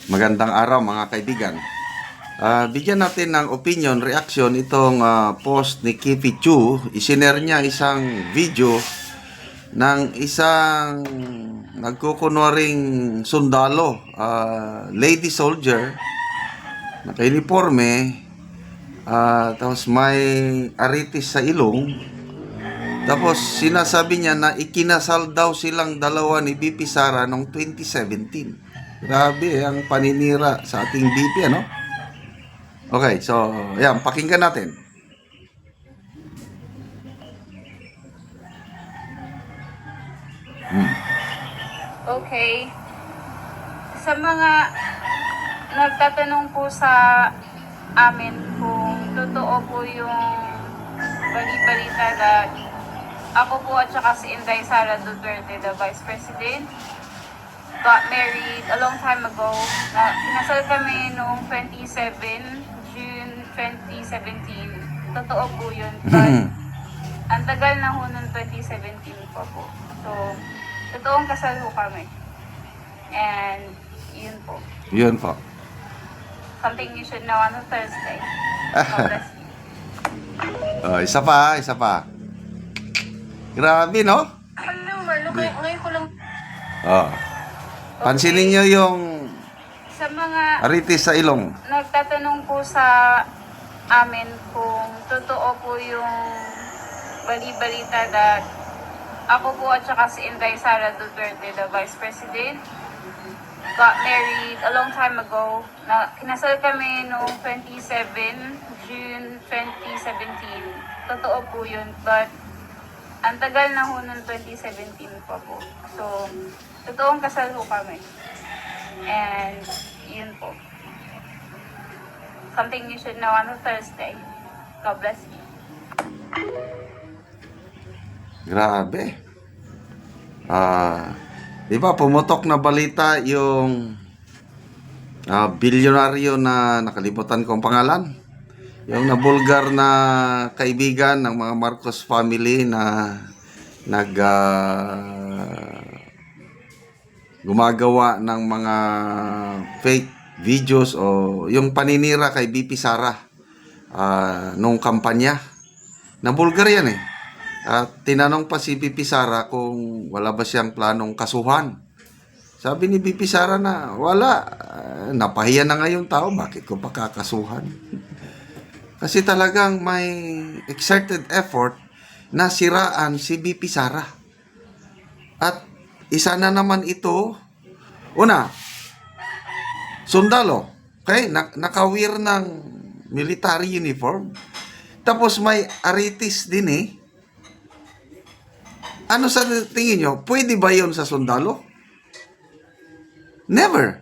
Magandang araw mga kaibigan. Bigyan natin ng opinion, reaction itong post ni Kipi Chu. Isinare niya isang video ng isang nagkukunwaring sundalo, lady soldier, naka-uniforme, tapos may aritis sa ilong. Tapos sinasabi niya na ikinasal daw silang dalawa ni BP Sara noong 2017. Grabe ang paninira sa ating BP, ano? Okay, so, yan, pakinggan natin. Okay. Sa mga nagtatanong po sa amin kung totoo po yung bali-balita na ako po at saka si Inday Sara Duterte, the Vice President, got married a long time ago. Kinasal kami noong June 2017. Totoo po yun. But ang tagal na ho noong 2017 pa po. So, totoong kasal ho kami. And, yun po. Yun po. Something you should know on a Thursday. God bless you. Isa pa. Grabe, no? Hello, Marlo. Ngayon ko lang. Pansinin niyo yung Sa mga aritis sa ilong. nagtatanong po sa amin kung totoo po yung bali-balita na ako po at saka si Inday Sara Duterte, the Vice President, got married a long time ago. Kinasal kami noong June 2017. Totoo po yun, but ang tagal na ho noong 2017 pa po. So, totoong kasal ho kami. And, yun po. Something you should know on a Thursday. God bless you. Grabe. Di ba, pumutok na balita yung bilyonaryo na nakalimutan ko ang pangalan. Yung nabulgar na kaibigan ng mga Marcos family na gumagawa ng mga fake videos o yung paninira kay BP Sara nung kampanya. Nabulgar yan eh. At tinanong pa si BP Sara kung wala ba siyang planong kasuhan. Sabi ni BP Sara na wala. Napahiya na nga yung tao. Bakit ko pa kakasuhan? Kasi talagang may exerted effort na siraan si BP Sara. At isa na naman ito. Una, sundalo. Okay? Nakawir ng military uniform. Tapos may aritis din eh. Ano sa tingin nyo? Pwede ba yun sa sundalo? Never.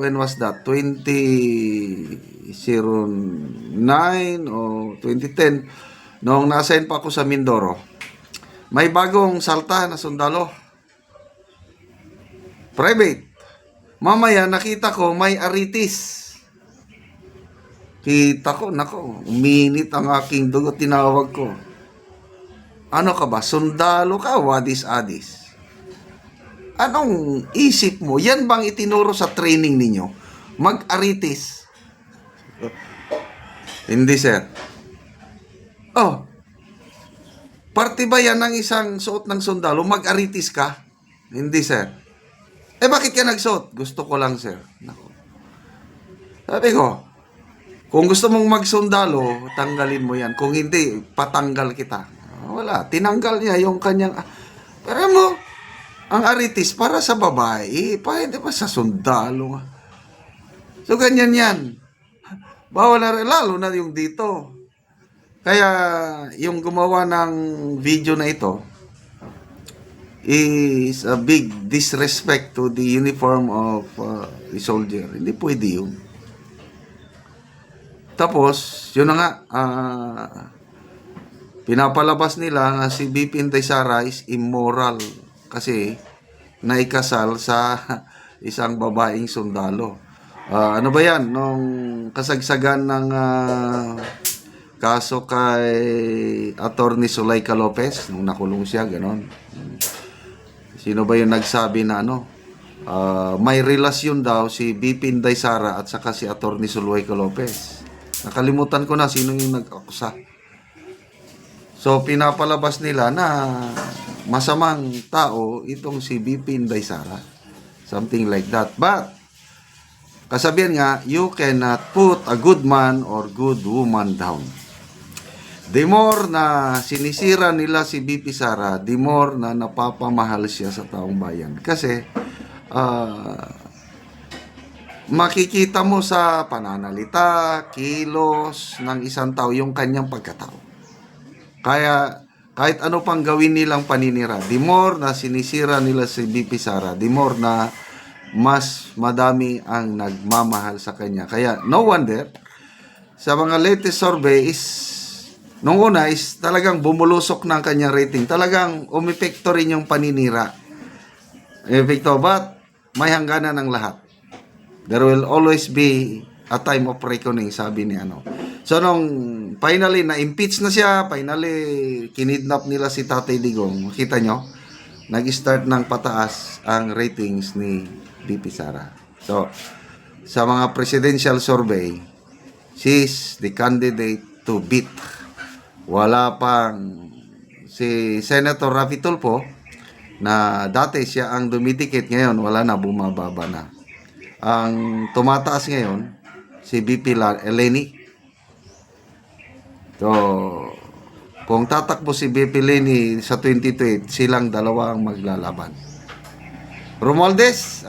When was that? 2009 o 2010? Noong nasign pa ako sa Mindoro. May bagong salta na sundalo. Private. Mamaya nakita ko may aritis. Kita ko, nako, uminit ang aking dugo, tinawag ko. Ano ka ba? Sundalo ka? Wadis-adis. Anong isip mo? Yan bang itinuro sa training ninyo? Mag-aritis. Hindi, sir. Oh, parte ba yan ng isang suot ng sundalo? Mag-aritis ka? Hindi, sir. Bakit ka nagsuot? Gusto ko lang, sir. Nako. Sabi ko, kung gusto mong magsundalo, tanggalin mo yan. Kung hindi, patanggal kita. Wala. Tinanggal niya yung kanyang... Pero mo, ang aritis para sa babae, hindi pa sa sundalo. So, ganyan yan. Bawal na rin, lalo na yung dito. Kaya, yung gumawa ng video na ito is a big disrespect to the uniform of a soldier. Hindi pwede yun. Tapos, yun na nga, pinapalabas nila na si BP Inday Sara is immoral kasi naikasal sa isang babaeng sundalo. Ano ba yan? Nung kasagsagan ng kaso kay Attorney Zuleika Lopez, nung nakulong siya, ganon. Sino ba yung nagsabi na may relasyon daw si BP Inday Sara at saka si Atty. Zuluica Lopez. Nakalimutan ko na sino yung nag-akusa. So, pinapalabas nila na masamang tao itong si BP Inday Sara. Something like that. But, kasabihan nga, you cannot put a good man or good woman down. The more na sinisira nila si BP Sara, the more na napapamahal siya sa taong bayan. Kasi, makikita mo sa pananalita, kilos ng isang tao yung kanyang pagkatao. Kaya, kahit ano pang gawin nilang paninira, the more na sinisira nila si BP Sara, the more na mas madami ang nagmamahal sa kanya. Kaya, no wonder, sa mga latest survey is, nung una is talagang bumulusok ng kanyang rating. Talagang umepekto rin yung paninira. Epekto, but may hangganan ng lahat. There will always be a time of reckoning, sabi ni ano. So, nung finally, na-impeach na siya, finally, kinidnap nila si Tatay Digong. Makita nyo, nag-start ng pataas ang ratings ni BP Sara. So, sa mga presidential survey, she's the candidate to beat. Wala pang si Senator Raffy Tulfo, na dati siya ang dumidikit, ngayon wala na, bumababa na. Ang tumataas ngayon, si BP Leni. So, kung tatakbo si BP Leni sa 2028, silang dalawa ang maglalaban. Romualdez,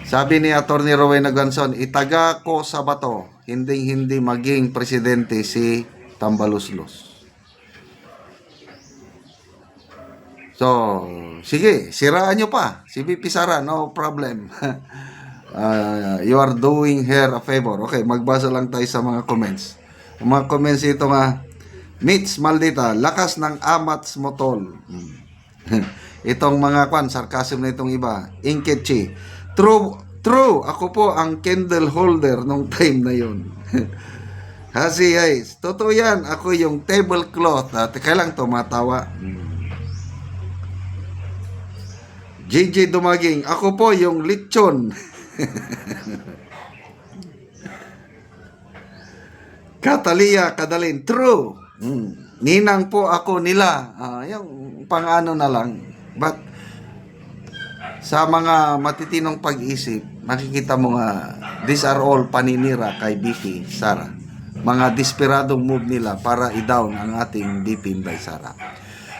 sabi ni Atty. Rowena Ganson, itaga ko sa bato, hindi maging presidente si Tambaluslos. So, sige, siraan nyo pa. Si BP Sara, no problem. You are doing her a favor. Okay, magbasa lang tayo sa mga comments. Ang mga comments ito nga, Mitch Maldita, lakas ng amats mo tol. Itong mga sarcasm na itong iba. Inkechi, true, ako po ang candle holder nung time na yun. Hasi, guys, totoo yan. Ako yung tablecloth. Teka lang, tumatawa. JJ Dumaging, ako po yung lechon. Catalia Kadalin, true. Ninang po ako nila. Yung pang-ano na lang. But, sa mga matitinong pag-isip, makikita mo nga, these are all paninira kay BP Sara. Mga desperadong move nila para i-down ang ating BP Inday Sara.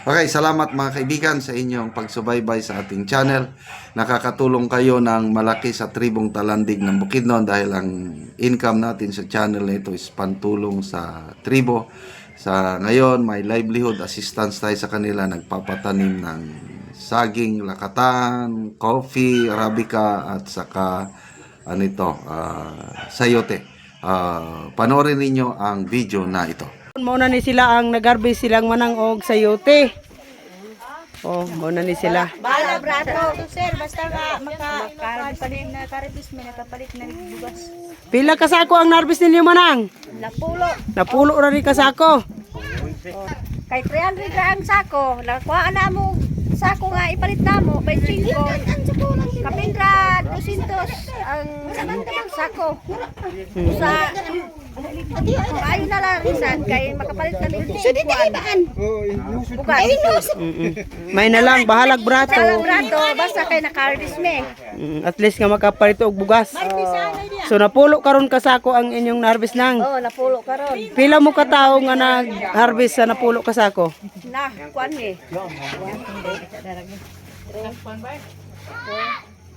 Okay, salamat mga kaibigan sa inyong pagsubaybay sa ating channel. Nakakatulong kayo ng malaki sa tribong Talandig ng Bukidnon dahil ang income natin sa channel na ito is pantulong sa tribo. Sa ngayon, may livelihood assistance tayo sa kanila. Nagpapatanim ng saging, lakatan, coffee, arabica at saka sayote. Panoorin ninyo ang video na ito. Mauna ni sila ang nag-harvest silang manang og sayote. Oh, mauna ni sila. Bala brato. Sir, basta makapalit na karibis may nakapalit na bugas. Pila ka sako ang na-harvest ninyo manang? Napulo. Napulo ra ni ka sako. Kay 300 ra ang sako. Nakuha na mo sako nga ipalit na mo by 5. Kapindra 200 ang sako. Sa ayun na lang isan kay makapalit na nito. Bukas. May na lang bahalag brato. Salang brato basta kay naka-harvest me. At least nga makapalit og bugas. So napulo karon ka sako ang inyong na-harvest nang. Oh, napulo karon. Pila mo ka tawo nga nag-harvest sa napulo ka sako? Na, kuan ni.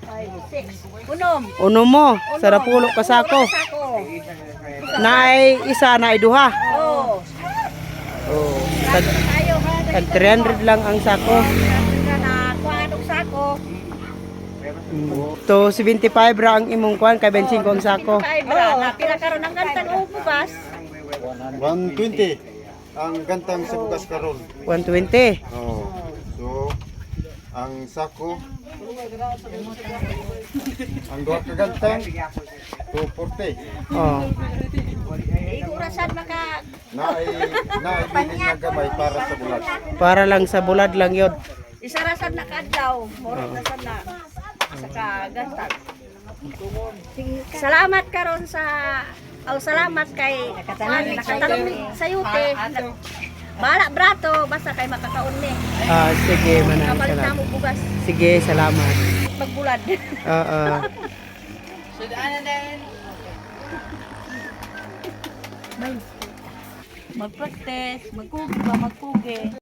5, 6. Uno mo sa napulo ka sako. Sako. Naay isa naay duha. Oh. Oh, Tayo ha. tag 300 lang ang sako. Na kuha anong sako. To 75 ra ang imong kuan kay 25 ang sako. Ay, bra, na pila karon ang gantang bugas. 120 ang gantang sa bukas karon. 120. Oh. So ang sako ang duha ka gantang 240. Oh. Igurasan maka Naibigis na gamay para sa bulat. Para lang sa bulad lang yun. isarasan na kadlaw. Murag na sana. saka gatag. Salamat karon sa salamat kay nakatanong sa yute. Bala brato basta kay makakaon ni. Sige, manang Kapalit na salamat. mo bugas Sige, salamat. magbulad. Oo. Mag-practice, magkugi.